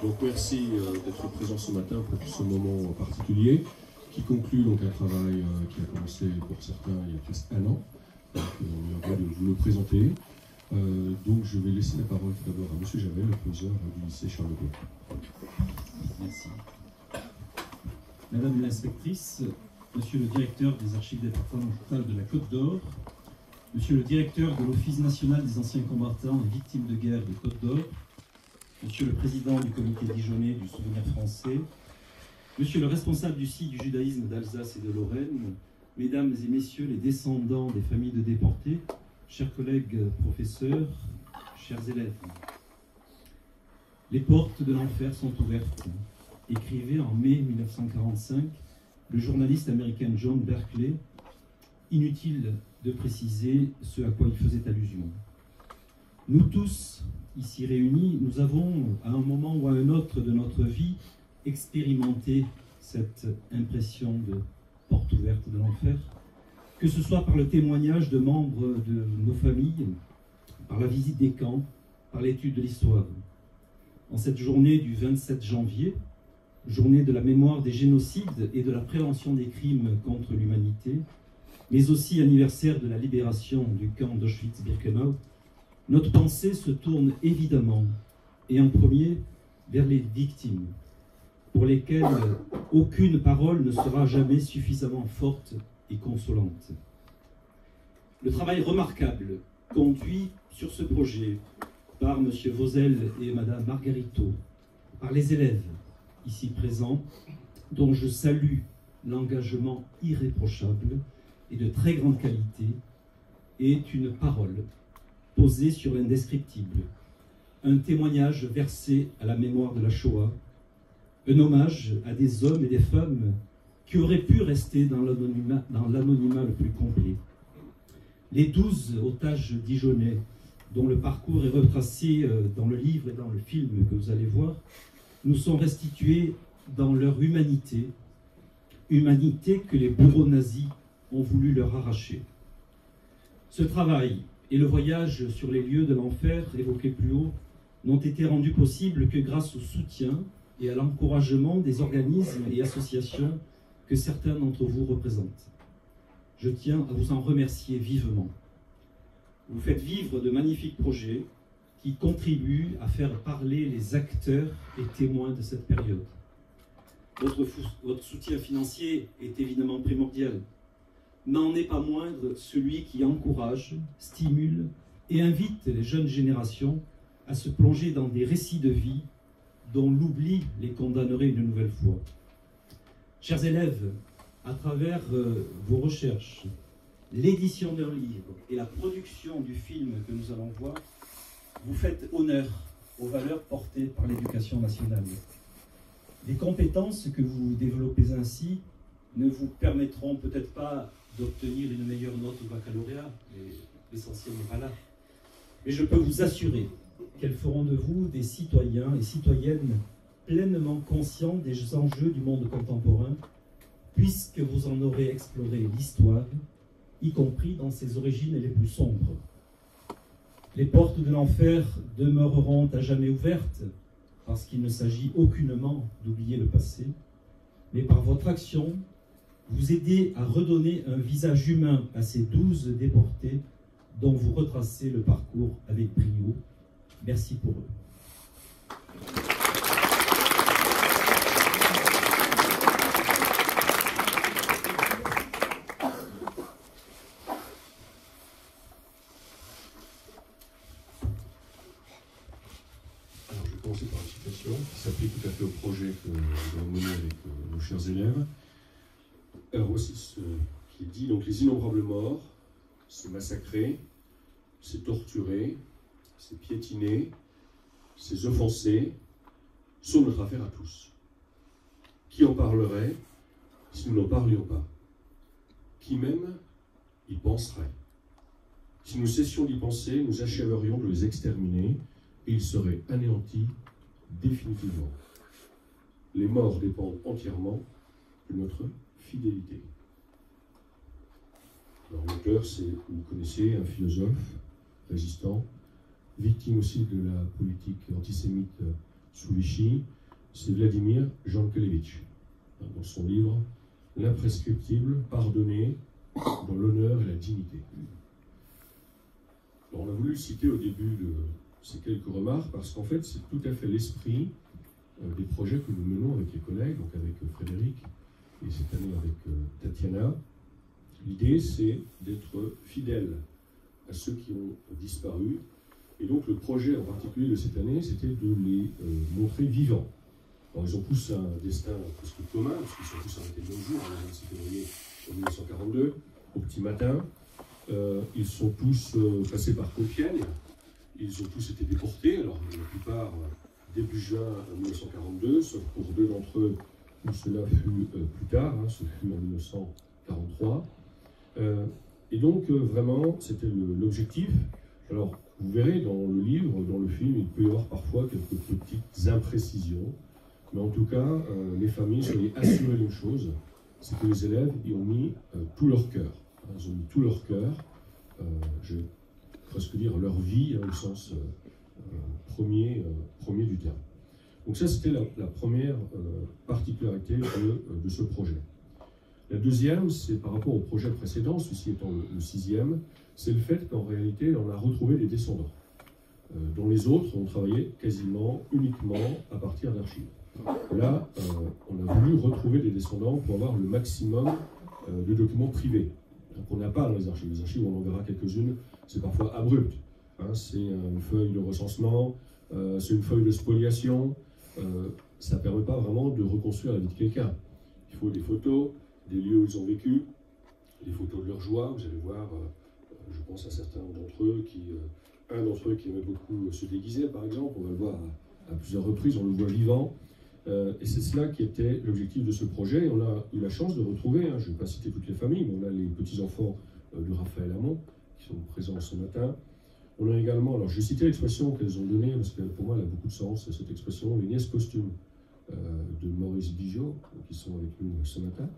Donc merci d'être présent ce matin pour ce moment particulier, qui conclut donc un travail qui a commencé pour certains il y a presque un an. Donc on est heureux de vous le présenter. Donc je vais laisser la parole tout d'abord à M. Javel, le professeur du lycée Charles de Gaulle. Merci. Madame l'inspectrice, Monsieur le directeur des archives départementales de la Côte d'Or, Monsieur le directeur de l'Office national des anciens combattants et victimes de guerre de Côte d'Or, Monsieur le président du comité dijonnais du souvenir français, Monsieur le responsable du site du judaïsme d'Alsace et de Lorraine, Mesdames et Messieurs les descendants des familles de déportés, chers collègues professeurs, chers élèves. Les portes de l'enfer sont ouvertes, écrivait en mai 1945 le journaliste américain John Berkeley. Inutile de préciser ce à quoi il faisait allusion. Nous tous, ici réunis, nous avons, à un moment ou à un autre de notre vie, expérimenté cette impression de porte ouverte de l'enfer, que ce soit par le témoignage de membres de nos familles, par la visite des camps, par l'étude de l'histoire. En cette journée du 27 janvier, journée de la mémoire des génocides et de la prévention des crimes contre l'humanité, mais aussi anniversaire de la libération du camp d'Auschwitz-Birkenau, notre pensée se tourne évidemment, et en premier, vers les victimes, pour lesquelles aucune parole ne sera jamais suffisamment forte et consolante. Le travail remarquable conduit sur ce projet par M. Vauzel et Mme Margarito, par les élèves ici présents, dont je salue l'engagement irréprochable et de très grande qualité, est une parole posée sur l'indescriptible, un témoignage versé à la mémoire de la Shoah, un hommage à des hommes et des femmes qui auraient pu rester dans l'anonymat le plus complet. Les 12 otages dijonnais, dont le parcours est retracé dans le livre et dans le film que vous allez voir, nous sont restitués dans leur humanité, humanité que les bourreaux nazis ont voulu leur arracher. Ce travail et le voyage sur les lieux de l'enfer évoqués plus haut n'ont été rendus possibles que grâce au soutien et à l'encouragement des organismes et associations que certains d'entre vous représentent. Je tiens à vous en remercier vivement. Vous faites vivre de magnifiques projets qui contribuent à faire parler les acteurs et témoins de cette période. Votre soutien financier est évidemment primordial. N'en est pas moindre celui qui encourage, stimule et invite les jeunes générations à se plonger dans des récits de vie dont l'oubli les condamnerait une nouvelle fois. Chers élèves, à travers vos recherches, l'édition d'un livre et la production du film que nous allons voir, vous faites honneur aux valeurs portées par l'éducation nationale. Les compétences que vous développez ainsi ne vous permettront peut-être pas d'obtenir une meilleure note au baccalauréat, mais l'essentiel n'est pas là. Mais je peux vous assurer qu'elles feront de vous des citoyens et citoyennes pleinement conscients des enjeux du monde contemporain, puisque vous en aurez exploré l'histoire, y compris dans ses origines les plus sombres. Les portes de l'enfer demeureront à jamais ouvertes, parce qu'il ne s'agit aucunement d'oublier le passé, mais par votre action, vous aidez à redonner un visage humain à ces 12 déportés dont vous retracez le parcours avec brio. Merci pour eux. Qui s'applique tout à fait au projet que nous avons mené avec nos chers élèves. Alors voici ce qui dit, donc les innombrables morts, c'est massacré, c'est torturé, c'est piétiné, c'est offensé, sont notre affaire à tous. Qui en parlerait si nous n'en parlions pas? Qui même y penserait? Si nous cessions d'y penser, nous achèverions de les exterminer et ils seraient anéantis définitivement. Les morts dépendent entièrement de notre fidélité. Alors l'auteur, c'est, vous connaissez, un philosophe résistant, victime aussi de la politique antisémite sous Vichy, c'est Vladimir Jankélévitch, dans son livre « L'imprescriptible, pardonné, dans l'honneur et la dignité ». Alors, on a voulu le citer au début de ces quelques remarques parce qu'en fait, c'est tout à fait l'esprit des projets que nous menons avec les collègues, donc avec Frédéric et cette année avec Tatiana. L'idée, c'est d'être fidèle à ceux qui ont disparu. Et donc, le projet en particulier de cette année, c'était de les montrer vivants. Alors, ils ont tous un destin presque commun, parce qu'ils sont tous arrêtés le même jour, le 26 février 1942, au petit matin. Ils sont tous passés par Compiègne. Ils ont tous été déportés, alors la plupart début juin 1942, sauf pour deux d'entre eux où cela fut plus tard, ce fut en 1943. Et donc, vraiment, c'était l'objectif. Alors, vous verrez dans le livre, dans le film, il peut y avoir parfois quelques petites imprécisions. Mais en tout cas, les familles, soyez assurées d'une chose, c'est que les élèves y ont mis tout leur cœur. Ils ont mis tout leur cœur, je vais presque dire leur vie, au sens premier du terme. Donc ça, c'était la première particularité de ce projet. La deuxième, c'est par rapport au projet précédent, celui-ci étant le sixième, c'est le fait qu'en réalité, on a retrouvé les descendants. Dans les autres, on travaillait quasiment uniquement à partir d'archives. Là, on a voulu retrouver des descendants pour avoir le maximum de documents privés. qu'on n'a pas dans les archives. Les archives, on en verra quelques-unes, c'est parfois abrupt. C'est une feuille de recensement, c'est une feuille de spoliation. Ça ne permet pas vraiment de reconstruire la vie de quelqu'un. Il faut des photos, des lieux où ils ont vécu, des photos de leur joie. Vous allez voir, je pense à certains d'entre eux un d'entre eux qui aimait beaucoup se déguiser, par exemple. On va le voir à plusieurs reprises, on le voit vivant. Et c'est cela qui était l'objectif de ce projet. On a eu la chance de retrouver, je ne vais pas citer toutes les familles, mais on a les petits-enfants de Raphaël Hamon qui sont présents ce matin. On a également, alors je vais citer l'expression qu'elles ont donnée, parce que pour moi elle a beaucoup de sens, cette expression, les nièces posthumes de Maurice Bijot, qui sont avec nous ce matin.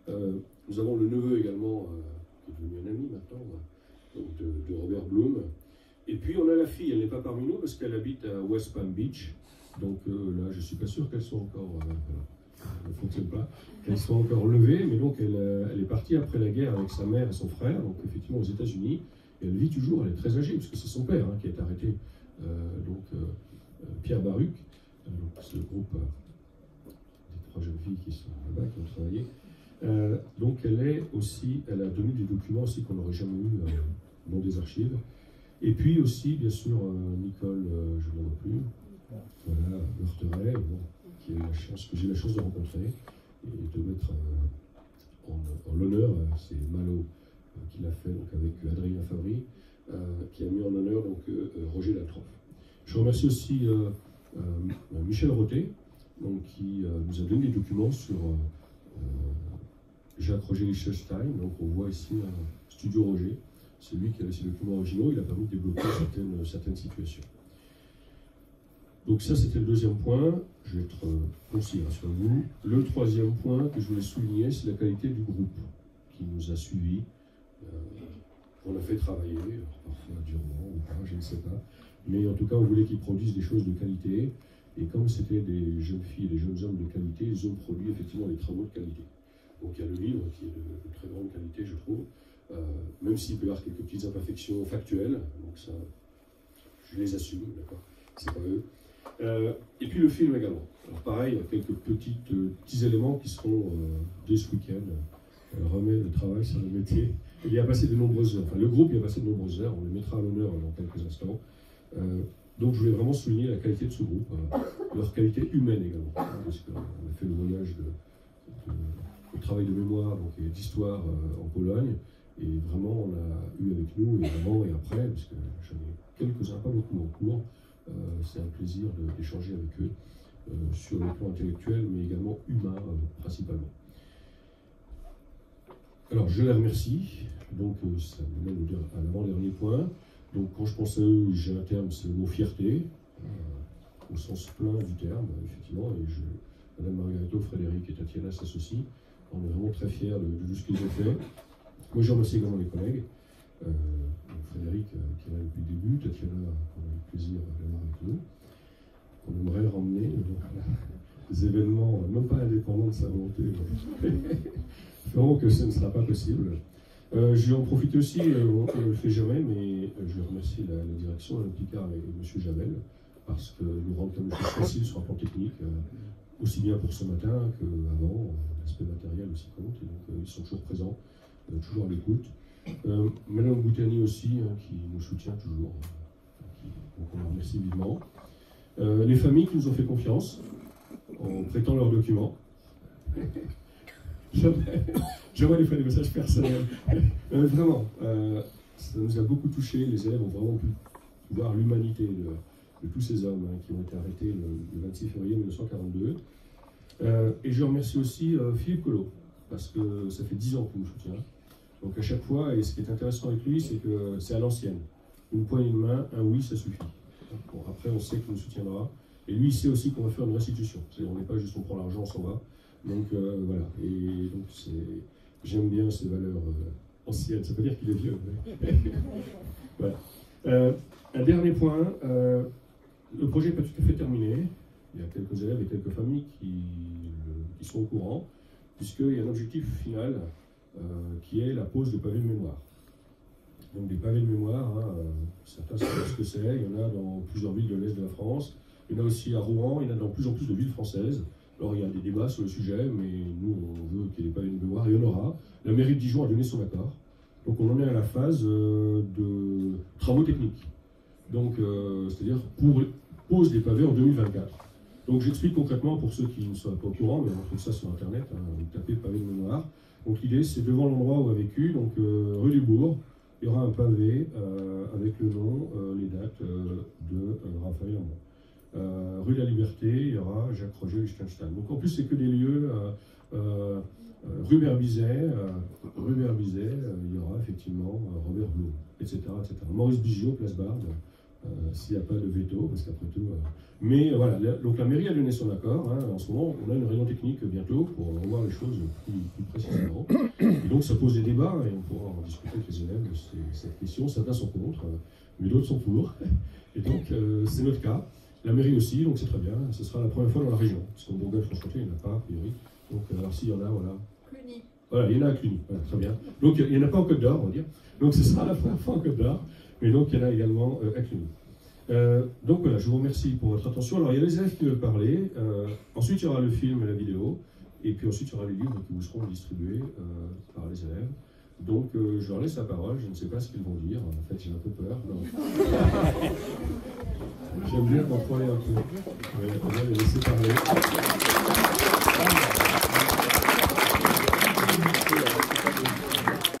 Nous avons le neveu également, qui est devenu un ami maintenant, donc de Robert Bloom. Et puis on a la fille, elle n'est pas parmi nous parce qu'elle habite à West Palm Beach. Donc là, je ne suis pas sûr qu'elles soient encore, ne fonctionne pas, qu'elles soient encore levées, mais donc elle est partie après la guerre avec sa mère et son frère, donc effectivement aux États-Unis. Et elle vit toujours, elle est très âgée, puisque c'est son père qui est arrêté, Pierre Baruch, c'est le groupe des 3 jeunes filles qui sont là-bas, qui ont travaillé. Donc elle a donné des documents aussi qu'on n'aurait jamais eu dans des archives. Et puis aussi, bien sûr, Nicole, je ne la vois plus, voilà, Meurteret, que j'ai la chance de rencontrer et de mettre en l'honneur, c'est Malo qui l'a fait donc, avec Adrien Favry, qui a mis en honneur donc, Roger Latrophe. Je remercie aussi Michel Roté, donc, qui nous a donné des documents sur Jacques-Roger Liechtenstein. Donc on voit ici un studio Roger. C'est lui qui a ces documents originaux, il a permis de débloquer certaines situations. Donc ça, c'était le deuxième point. Je vais être concis sur vous. Le troisième point que je voulais souligner, c'est la qualité du groupe qui nous a suivis. On a fait travailler, parfois durement ou pas, je ne sais pas. Mais en tout cas, on voulait qu'ils produisent des choses de qualité. Et comme c'était des jeunes filles et des jeunes hommes de qualité, ils ont produit effectivement des travaux de qualité. Donc il y a le livre qui est de très grande qualité, je trouve. Même s'il peut y avoir quelques petites imperfections factuelles, donc ça, je les assume, d'accord, c'est pas eux. Et puis le film également. Alors pareil, il y a quelques petits éléments qui seront dès ce week-end. Elle remet le travail sur le métier. Il y a passé de nombreuses heures, enfin le groupe y a passé de nombreuses heures, on les mettra à l'honneur dans quelques instants. Donc je voulais vraiment souligner la qualité de ce groupe, leur qualité humaine également, parce qu'on a fait le voyage de travail de mémoire donc, et d'histoire en Pologne. Et vraiment, on a eu avec nous, et avant et après, parce que j'en ai quelques-uns, pas beaucoup en cours, c'est un plaisir d'échanger avec eux sur le plan intellectuel, mais également humain, principalement. Alors, je les remercie. Donc, ça me mène à l'avant-dernier point. Donc, quand je pense à eux, j'ai un terme, c'est le mot fierté, au sens plein du terme, effectivement. Et Madame Margarito, Frédéric et Tatiana s'associent. On est vraiment très fiers de tout ce qu'ils ont fait. Moi, je remercie également les collègues. Frédéric, qui est là depuis le début, Tatiana, on a eu le plaisir d'avoir avec nous. qu'on aimerait le ramener. Donc, des événements, non pas indépendants de sa volonté, feront que ce ne sera pas possible. Je vais en profiter aussi, on ne le fait jamais, mais je remercie la direction, Alain Picard et M. Javel, parce que nous rendent comme une chose facile sur un plan technique, aussi bien pour ce matin qu'avant. L'aspect matériel aussi compte, et donc ils sont toujours présents, toujours à l'écoute. Madame Boutani aussi, qui nous soutient toujours, donc on la remercie vivement. Les familles qui nous ont fait confiance, en prêtant leurs documents. J'envoie des fois des messages personnels. Vraiment, ça nous a beaucoup touchés. Les élèves ont vraiment pu voir l'humanité de tous ces hommes qui ont été arrêtés le 26 février 1942. Et je remercie aussi Philippe Collot, parce que ça fait 10 ans qu'il nous soutient. Donc à chaque fois, et ce qui est intéressant avec lui, c'est que c'est à l'ancienne. Une poignée de main, un oui, ça suffit. Bon, après, on sait qu'il nous soutiendra. Et lui, il sait aussi qu'on va faire une restitution. On n'est pas juste on prend l'argent, on s'en va. Donc voilà. Et donc j'aime bien ces valeurs anciennes. Ça veut pas dire qu'il est vieux. Mais... voilà. Un dernier point. Le projet n'est pas tout à fait terminé. Il y a quelques élèves et quelques familles qui sont au courant, puisqu'il y a un objectif final qui est la pose de pavés de mémoire. Donc des pavés de mémoire, certains savent ce que c'est, il y en a dans plusieurs villes de l'Est de la France, il y en a aussi à Rouen, il y en a dans plus en plus de villes françaises. Alors il y a des débats sur le sujet, mais nous on veut qu'il y ait des pavés de mémoire, il y en aura. La mairie de Dijon a donné son accord, donc on en est à la phase de travaux techniques. Donc c'est-à-dire pour pose des pavés en 2024. Donc j'explique concrètement pour ceux qui ne sont pas au courant, mais on trouve ça sur internet, vous tapez pavé de mémoire. Donc l'idée c'est devant l'endroit où a vécu, donc rue du Bourg, il y aura un pavé avec le nom, les dates de Raphaël Armand. Rue de la Liberté, il y aura Jacques-Roger Lichtenstein. Donc en plus c'est que des lieux, rue Berbizet, il y aura effectivement Robert Blum, etc., etc. Maurice Bigiot, place Barbe. S'il n'y a pas de veto, parce qu'après tout... Mais voilà, donc la mairie a donné son accord. En ce moment, on a une réunion technique bientôt pour revoir les choses plus précisément. Et donc ça pose des débats, et on pourra en discuter avec les élèves de cette question. Certains sont contre, mais d'autres sont pour. Et donc c'est notre cas. La mairie aussi, donc c'est très bien. Ce sera la première fois dans la région. Parce qu'en Bourgogne-Franche-Comté, il n'y en a pas, a priori. Donc alors s'il y en a, voilà. Cluny. Voilà, il y en a à Cluny. Voilà, très bien. Donc il n'y en a pas en Côte d'Or, on va dire. Donc ce sera la première fois en Côte d'Or. Mais donc il y en a également à Cluny. Donc voilà, je vous remercie pour votre attention. Alors il y a les élèves qui veulent parler, ensuite il y aura le film et la vidéo, et puis ensuite il y aura les livres qui vous seront distribués par les élèves. Donc je leur laisse la parole, je ne sais pas ce qu'ils vont dire, en fait j'ai un peu peur. J'aime bien contrôler un peu, on va les laisser parler.